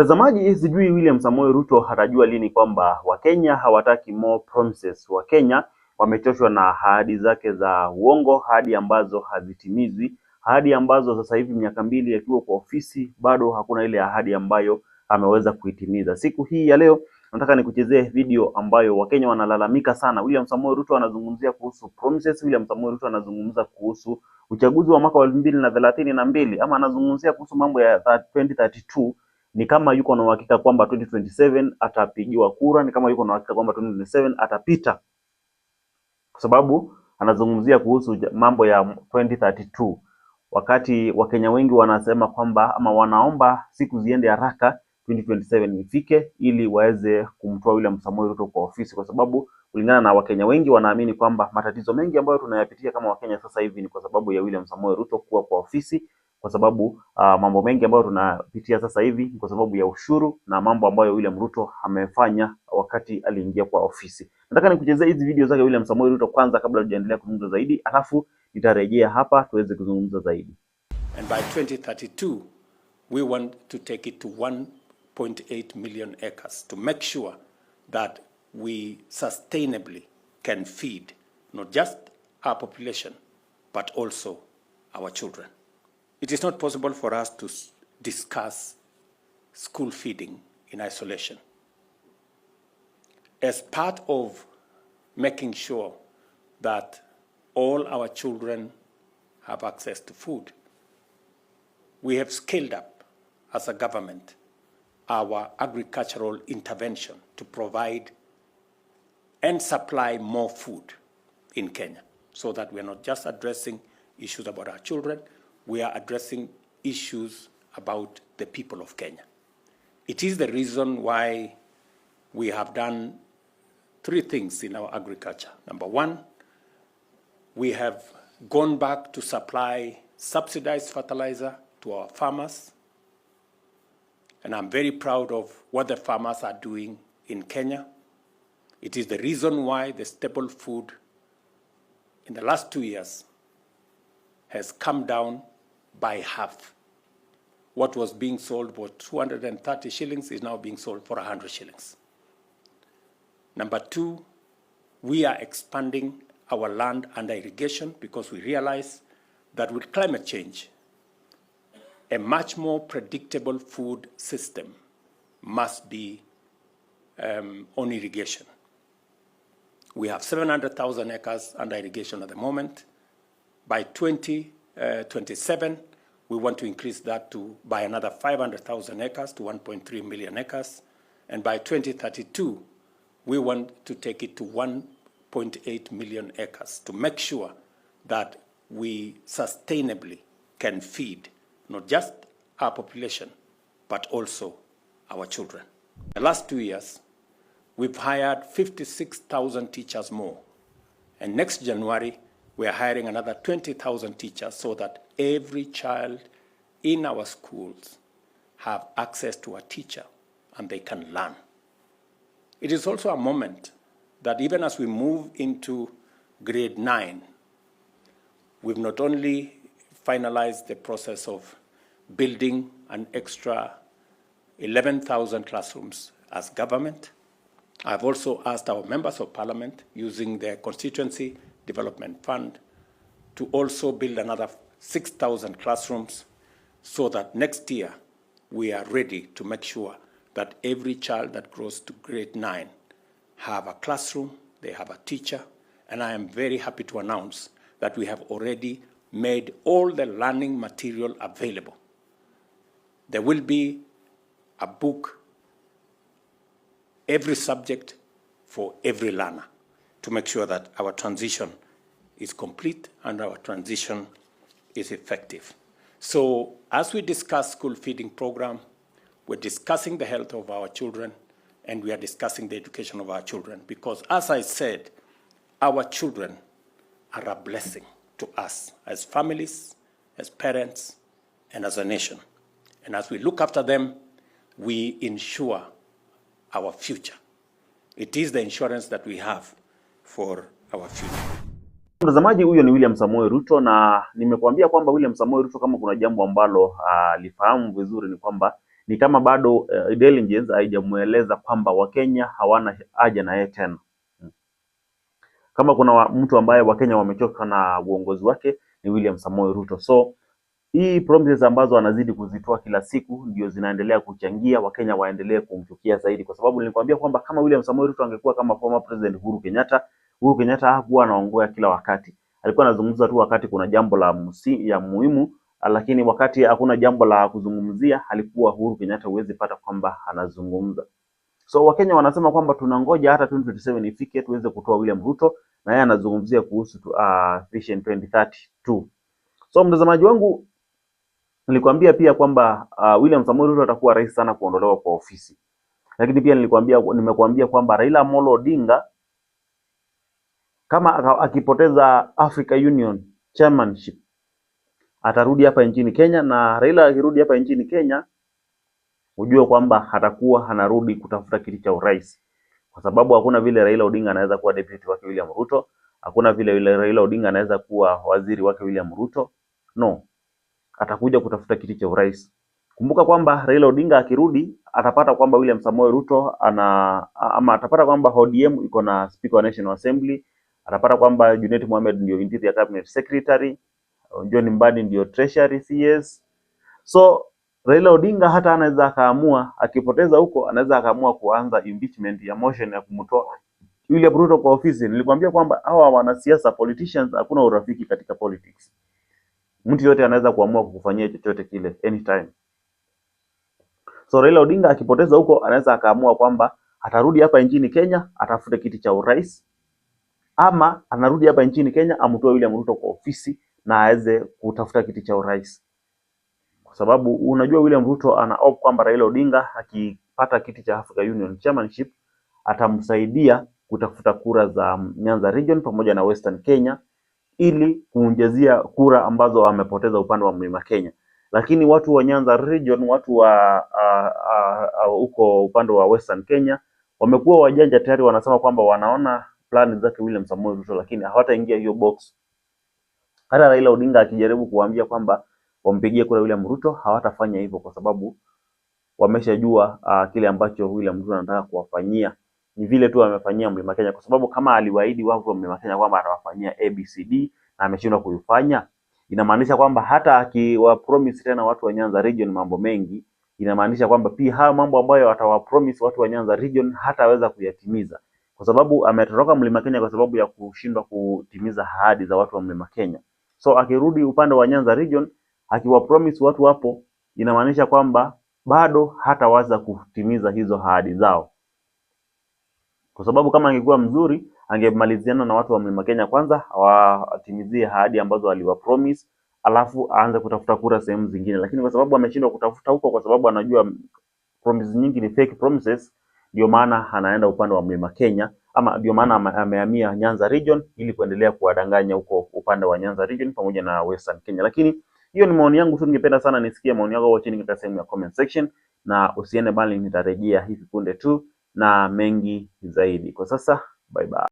Mtazamaji, sijui William Samoei Ruto hatajua lini kwamba Wakenya hawataki more promises. Wakenya wamechoshwa na ahadi zake za uongo, ahadi ambazo hazitimizwi, ahadi ambazo sasa hivi miaka mbili akiwa kwa ofisi bado hakuna ile ahadi ambayo ameweza kuitimiza. Siku hii ya leo nataka nikuchezee video ambayo Wakenya wanalalamika sana. William Samoei Ruto anazungumzia kuhusu promises, William Samoei Ruto anazungumza kuhusu uchaguzi wa mwaka wa 2032 ama anazungumzia kuhusu mambo ya 2032. Ni kama yuko na uhakika kwamba 2027 atapigiwa kura, ni kama yuko na uhakika kwamba 2027 atapita, kwa sababu anazungumzia kuhusu mambo ya 2032, wakati Wakenya wengi wanasema kwamba ama wanaomba siku ziende haraka 2027 ifike ili waweze kumtoa William Samoei Ruto kwa ofisi, kwa sababu kulingana na Wakenya wengi wanaamini kwamba matatizo mengi ambayo tunayapitia kama Wakenya sasa hivi ni kwa sababu ya William Samoei Ruto kuwa kwa ofisi, kwa sababu mambo mengi ambayo tunapitia sasa hivi ni kwa sababu ya ushuru na mambo ambayo William Ruto amefanya wakati aliingia kwa ofisi. Nataka nikuchezee hizi video zake William Samoei Ruto kwanza kabla tujaendelea kuzungumza zaidi, alafu nitarejea hapa tuweze kuzungumza zaidi. And by 2032 we want to take it to 1.8 million acres to make sure that we sustainably can feed not just our population but also our children. It is not possible for us to discuss school feeding in isolation. As part of making sure that all our children have access to food, we have scaled up as a government our agricultural intervention to provide and supply more food in Kenya, so that we are not just addressing issues about our children, we are addressing issues about the people of Kenya. It is the reason why we have done three things in our agriculture. Number one, we have gone back to supply subsidized fertilizer to our farmers. And I'm very proud of what the farmers are doing in Kenya. It is the reason why the staple food in the last 2 years has come down by half. What was being sold for 230 shillings is now being sold for 100 shillings. Number two, we are expanding our land under irrigation because we realize that with climate change, a much more predictable food system must be on irrigation. We have 700,000 acres under irrigation at the moment. By 2027, we want to increase that by another 500,000 acres to 1.3 million acres. And by 2032, we want to take it to 1.8 million acres to make sure that we sustainably can feed not just our population, but also our children. The last 2 years, we've hired 56,000 teachers more. And next January, we are hiring another 20,000 teachers so that every child in our schools have access to a teacher and they can learn. It is also a moment that even as we move into grade 9, we've not only finalized the process of building an extra 11,000 classrooms as government. I've also asked our members of parliament, using their constituency development fund, to also build another 6,000 classrooms so that next year we are ready to make sure that every child that grows to grade 9 have a classroom, they have a teacher, and I am very happy to announce that we have already made all the learning material available. There will be a book, every subject for every learner, to make sure that our transition is complete and our transition is effective. So as we discuss school feeding program, we're discussing the health of our children and we are discussing the education of our children, because as I said, our children are a blessing to us as families, as parents, and as a nation. And as we look after them, we ensure our future. It is the insurance that we have for our future. Mtazamaji, huyo ni William Samoei Ruto, na nimekuambia kwamba William Samoei Ruto kama kuna jambo ambalo alifahamu vizuri ni kwamba ni kama bado intelligence haijamueleza kwamba Wakenya hawana haja na yeye tena. Kama kuna mtu ambaye Wakenya wamechoka na uongozi wake ni William Samoei Ruto. So hii promises ambazo anazidi kuzitoa kila siku ndio zinaendelea kuchangia Wakenya waendelee kumchukia zaidi, kwa sababu nilikwambia kwamba kama William Samoei Ruto angekuwa kama former president Uhuru Kenyatta hakuwa anaongoa kila wakati. Alikuwa anazungumza tu wakati kuna jambo la muhimu, lakini wakati hakuna jambo la kuzungumzia alikuwa Uhuru Kenyatta huwezi pata kwamba anazungumza. So Wakenya wanasema kwamba tunangoja hata 2027 ifike tuweze kutoa William Ruto, na yeye anazungumzia kuhusu Vision 2032. So mtazamaji wangu, nilikwambia pia kwamba William Samoei Ruto atakuwa rais sana kuondolewa kwa ofisi. Lakini pia nimekuambia kwamba Raila Amolo Odinga kama akipoteza Africa Union chairmanship atarudi hapa nchini Kenya, na Raila akirudi hapa nchini Kenya ujue kwamba atakuwa anarudi kutafuta kiti cha urais, kwa sababu hakuna vile Raila Odinga anaweza kuwa deputy wake William Ruto, hakuna vile Raila Odinga anaweza kuwa waziri wake William Ruto. No, atakuja kutafuta kiti cha urais. Kumbuka kwamba Raila Odinga akirudi atapata kwamba William Samoei Ruto atapata kwamba ODM iko na Speaker wa National Assembly, atapata kwamba Junet Mohamed ndio Interior Cabinet Secretary, John Mbadi ndio Treasury CS. So Raila Odinga hata anaweza akaamua, akipoteza huko anaweza akaamua kuanza impeachment ya motion ya kumtoa William Ruto kwa ofisi. Nilikwambia kwamba hawa wanasiasa politicians, hakuna urafiki katika politics. Mtu yote anaweza kuamua kukufanyia chochote kile anytime. So Raila Odinga akipoteza huko anaweza akaamua kwamba atarudi hapa nchini Kenya atafute kiti cha urais, ama anarudi hapa nchini Kenya amtoe William Ruto kwa ofisi na aweze kutafuta kiti cha urais. Kwa sababu unajua William Ruto ana hope kwamba Raila Odinga akipata kiti cha Africa Union chairmanship atamsaidia kutafuta kura za Nyanza region pamoja na Western Kenya, ili kuongezea kura ambazo amepoteza upande wa Mlima Kenya. Lakini watu wa Nyanza region, watu wa huko upande wa Western Kenya wamekuwa wajanja tayari, wanasema kwamba wanaona plani zake William Samoei Ruto, lakini hawataingia hiyo box. Hata Raila Odinga akijaribu kuambia kwamba wampigie kura William Ruto, hawatafanya hivyo kwa sababu wameshajua kile ambacho William Ruto anataka kuwafanyia. Ni vile tu amefanyia Mlima Kenya, kwa sababu kama aliwaahidi watu wa Mlima Kenya kwamba atawafanyia ABCD na ameshindwa kuifanya, inamaanisha kwamba hata akiwa promise tena watu wa Nyanza region mambo mengi, inamaanisha kwamba pia haya mambo ambayo atawa promise watu wa Nyanza region hataweza kuyatimiza, kwa sababu ametoroka Mlima Kenya kwa sababu ya kushindwa kutimiza ahadi za watu wa Mlima Kenya. So akirudi upande wa Nyanza region akiwa promise watu hapo, inamaanisha kwamba bado hataweza kutimiza hizo ahadi zao, kwa sababu kama angekuwa mzuri angemaliziana na watu wa Mlima Kenya kwanza, awatimizie ahadi ambazo aliwa promise, alafu aanze kutafuta kura sehemu zingine. Lakini kwa sababu ameshindwa kutafuta huko, kwa sababu anajua promises nyingi ni fake promises, ndio maana anaenda upande wa Mlima Kenya, ama ndio maana amehamia Nyanza region ili kuendelea kuwadanganya huko upande wa Nyanza region pamoja na Western Kenya. Lakini hiyo ni maoni yangu tu, ningependa sana nisikie maoni yako hapo chini katika sehemu ya comment section, na usiende bali, nitarejea hivi punde tu na mengi zaidi. Kwa sasa bye bye.